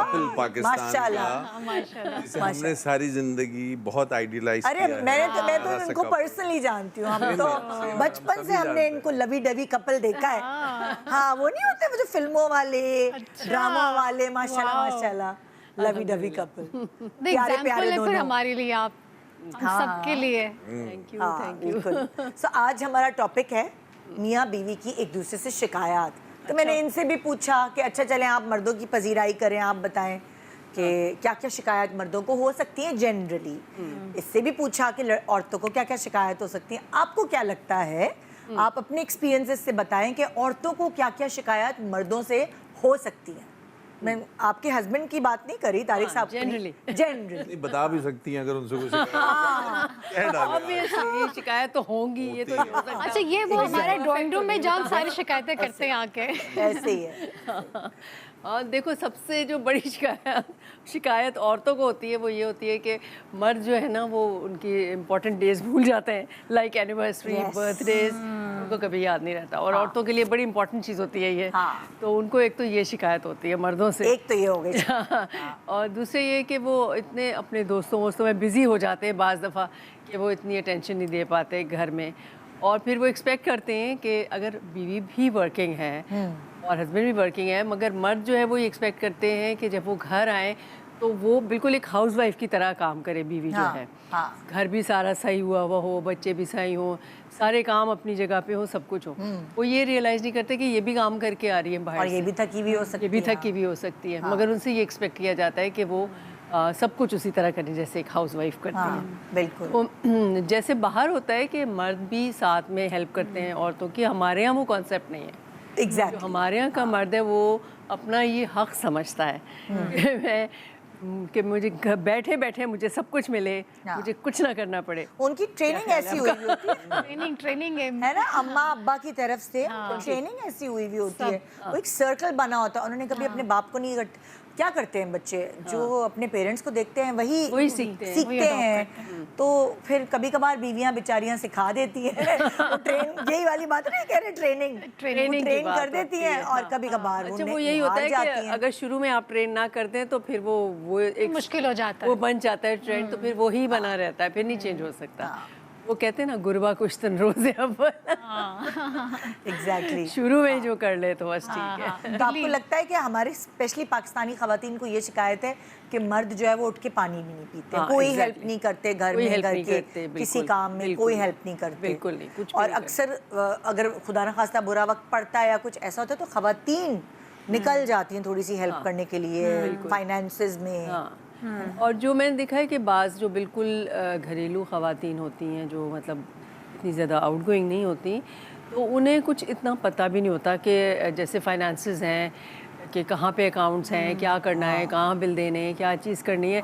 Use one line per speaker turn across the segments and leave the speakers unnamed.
کپل پاکستان
ماشاءاللہ
ماشاءاللہ.
جسے ہم نے ساری زندگی بہت آئیڈیلائز کیا
ارے
ہے.
میں تو ان کو پرسنلی جانتی ہوں. ہم تو بچپن سے ہم نے ان کو لوی ڈوی کپل دیکھا ہے. ہاں وہ نہیں ہوتے وہ جو فلموں والے ڈراموں والے, ماشاءاللہ ماشاءاللہ لوی ڈوی کپل, پیارے پیارے
پھر
دونوں.
ہمارے لیے آپ ہم سب کے لیے.
Thank you. سو آج ہمارا ٹاپک ہے میاں بیوی کی ایک دوسرے سے شکایات. تو میں نے ان سے بھی پوچھا کہ اچھا چلیں آپ مردوں کی پذیرائی کریں, آپ بتائیں کہ کیا کیا شکایت مردوں کو ہو سکتی ہیں جنرلی. اس سے بھی پوچھا کہ عورتوں کو کیا کیا شکایت ہو سکتی ہیں. آپ کو کیا لگتا ہے, آپ اپنے ایکسپیرینسز سے بتائیں کہ عورتوں کو کیا کیا شکایت مردوں سے ہو سکتی ہیں. میں آپ کے ہسبینڈ کی بات نہیں کری, طارق صاحب جنرلی
بتا بھی سکتی ہیں اگر ان سے کچھ
شکایت تو ہوں گی, یہ تو نہیں ہو سکتا.
اچھا یہ وہ ہمارے ڈرائنگ روم میں جان ساری شکایتیں کرتے ہیں آ کے.
ایسے ہی ہے.
اور دیکھو سب سے جو بڑی شکایت عورتوں کو ہوتی ہے وہ یہ ہوتی ہے کہ مرد جو ہے نا وہ ان کی امپورٹنٹ ڈیز بھول جاتے ہیں, لائک اینیورسری, برتھ ڈیز, ان کو کبھی یاد نہیں رہتا. اور عورتوں کے لیے بڑی امپورٹنٹ چیز ہوتی ہے یہ. تو ان کو ایک تو یہ شکایت ہوتی ہے مردوں سے,
ایک تو یہ ہو گئی.
اور دوسرے یہ کہ وہ اتنے اپنے دوستوں میں بزی ہو جاتے ہیں بعض دفعہ کہ وہ اتنی اٹینشن نہیں دے پاتے گھر میں. اور پھر وہ ایکسپیکٹ کرتے ہیں کہ اگر بیوی بھی ورکنگ ہے اور ہسبینڈ بھی ورکنگ ہے, مگر مرد جو ہے وہ یہ ایکسپیکٹ کرتے ہیں کہ جب وہ گھر آئیں تو وہ بالکل ایک ہاؤس وائف کی طرح کام کرے بیوی جو ہے. گھر بھی سارا صحیح ہوا ہوا ہو, بچے بھی صحیح ہوں, سارے کام اپنی جگہ پہ ہو, سب کچھ ہو. وہ یہ ریئلائز نہیں کرتے کہ یہ بھی کام کر کے آ رہی ہے باہر,
اور یہ بھی تھکی بھی ہو سکتی ہے.
مگر ان سے یہ ایکسپیکٹ کیا جاتا ہے کہ وہ سب کچھ اسی طرح کریں جیسے ایک ہاؤس وائف کرتی ہے.
بالکل
جیسے باہر ہوتا ہے کہ مرد بھی ساتھ میں ہیلپ کرتے ہیں عورتوں کی, ہمارے ہاں وہ کانسیپٹ نہیں ہے. جو ہمارے یہاں کا مرد ہے وہ اپنا یہ حق سمجھتا ہے کہ مجھے بیٹھے بیٹھے مجھے سب کچھ ملے, مجھے کچھ نہ کرنا پڑے.
ان کی ٹریننگ ایسی ہوئی ہوتی ہے,
ٹریننگ ہے
نا اماں ابا کی طرف سے ٹریننگ ایسی ہوئی ہوئی ہوتی ہے. وہ ایک سرکل بنا ہوتا ہے, انہوں نے کبھی اپنے باپ کو نہیں. کیا کرتے ہیں بچے جو اپنے پیرنٹس کو دیکھتے ہیں وہی سیکھتے ہیں. تو پھر کبھی کبھار بیویاں بیچاریاں سکھا دیتی ہیں, یہی والی بات نہیں کہہ رہے, ٹرین کر دیتی ہیں. اور کبھی کبھار
وہ یہی ہوتا ہے کہ اگر شروع میں آپ ٹرین نہ کرتے ہیں تو پھر وہ ایک
مشکل ہو جاتا ہے,
وہ بن جاتا ہے ٹرینڈ, تو پھر وہی بنا رہتا ہے, پھر نہیں چینج ہو سکتا. وہ کہتے ہیں نا گربا کشتن روزے اول,
ایگزیکٹلی
شروع میں جو کر لے تو بس ٹھیک ہے.
تو آپ کو لگتا ہے کہ ہماری اسپیشلی پاکستانی خواتین کو یہ شکایت ہے کہ مرد جو ہے وہ اٹھ کے پانی بھی نہیں پیتے, کوئی ہیلپ نہیں کرتے گھر میں, گھر کے کسی کام میں کوئی ہیلپ نہیں کرتے,
بالکل نہیں.
اور اکثر اگر خدا نخواستہ برا وقت پڑتا ہے یا کچھ ایسا ہوتا ہے تو خواتین نکل جاتی ہیں تھوڑی سی ہیلپ کرنے کے لیے فائنینسز میں.
اور جو میں نے دیکھا ہے کہ بعض جو بالکل گھریلو خواتین ہوتی ہیں جو مطلب اتنی زیادہ آؤٹ گوئنگ نہیں ہوتی, تو انہیں کچھ اتنا پتہ بھی نہیں ہوتا کہ جیسے فائنانسز ہیں کہ کہاں پہ اکاؤنٹس ہیں, کیا کرنا ہے, کہاں بل دینے ہیں, کیا چیز کرنی ہے.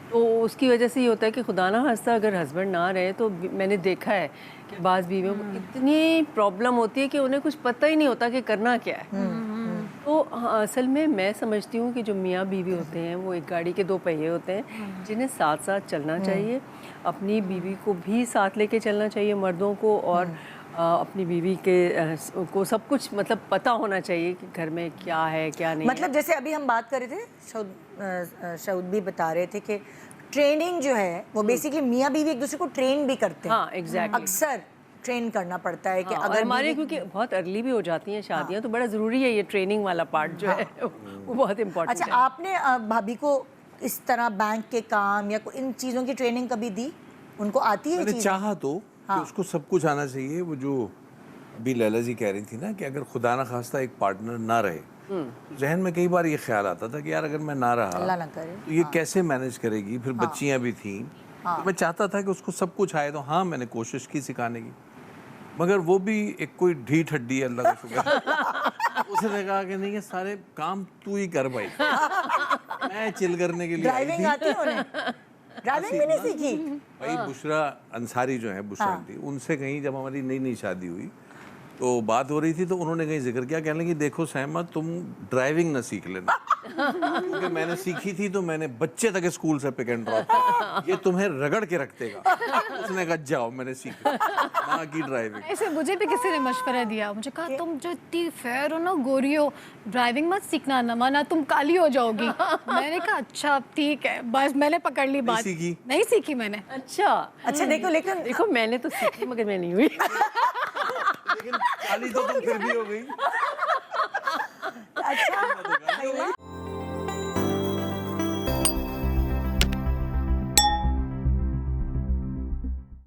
تو اس کی وجہ سے یہ ہوتا ہے کہ خدا نہ خواستہ اگر ہسبینڈ نہ رہے تو میں نے دیکھا ہے کہ بعض بیویوں کو اتنی پرابلم ہوتی ہے کہ انہیں کچھ پتہ ہی نہیں ہوتا کہ کرنا کیا ہے. تو اصل میں سمجھتی ہوں کہ جو میاں بیوی ہوتے ہیں وہ ایک گاڑی کے دو پہیے ہوتے ہیں جنہیں ساتھ ساتھ چلنا چاہیے. اپنی بیوی کو بھی ساتھ لے کے چلنا چاہیے مردوں کو, اور اپنی بیوی کو سب کچھ مطلب پتہ ہونا چاہیے کہ گھر میں کیا ہے کیا نہیں.
مطلب جیسے ابھی ہم بات کر رہے تھے, شعود بھی بتا رہے تھے کہ ٹریننگ جو ہے وہ بیسیکلی میاں بیوی ایک دوسرے کو ٹرین بھی کرتے ہیں.
ہاں ایگزیکٹلی,
اکثر ٹرین کرنا پڑتا ہے کہ اگر
ہمارے کیونکہ بہت ارلی بھی ہو جاتی ہیں شادیاں, تو بڑا ضروری ہے یہ ٹریننگ والا پارٹ جو ہے وہ بہت امپورٹنٹ ہے.
اچھا آپ نے بھابھی کو اس طرح بینک کے کام یا ان چیزوں کی ٹریننگ کبھی دی, ان کو آتی ہے یہ چیز؟
چاہا تو کہ اس کو سب کچھ آنا چاہیے. وہ جو ابھی لیلا جی کہہ رہی تھی نا کہ اگر خدا نہ خواستہ ایک پارٹنر نہ رہے, ذہن میں کئی بار یہ خیال آتا تھا کہ یار اگر میں نہ رہا
اللہ نہ کرے
تو یہ کیسے مینج کرے گی, پھر بچیاں بھی تھیں. تو میں چاہتا تھا کہ اس کو سب کچھ آئے, تو ہاں میں نے کوشش کی سکھانے کی, مگر وہ بھی ایک کوئی ڈھیٹ ہڈی ہے, اللہ کا شکر. اس نے کہا کہ نہیں یہ سارے کام تو ہی کر بھائی, میں چل کرنے کے لیے آئی
ڈرائیونگ
تھی.
آتی ہے انہیں, ڈرائیونگ بھی نہیں سیکھی.
بھائی بشرا انصاری جو ہیں, بشرا آنٹی, ان سے کہیں جب ہماری نئی نئی شادی ہوئی تو بات ہو رہی تھی تو انہوں نے کہیں ذکر کیا، کہنے لگی دیکھو سیما تم ڈرائیونگ نہ سیکھ لینا، کیونکہ میں نے سیکھی تھی تو میں نے بچے تک اسکول سے پک اینڈ ڈراپ، یہ تمہیں رگڑ کے رکھ دے گا۔ اس نے کہا جاؤ میں نے سیکھا ماں کی ڈرائیونگ۔
ایسے مجھے بھی کسی نے مشورہ دیا، مجھے کہا تم جو اتنی فیئر ہو نا، گوری ہو، ڈرائیونگ مت سیکھنا، نہ مانا تم کالی ہو جاؤ گی۔ میں نے کہا اچھا ٹھیک ہے، بس میں نے پکڑ لی بات، نہیں سیکھی میں نے۔
اچھا
دیکھو میں نے تو سیکھی مگر میں نہیں ہوئی۔
لیکن کالی تو تم پھر بھی ہو گئی۔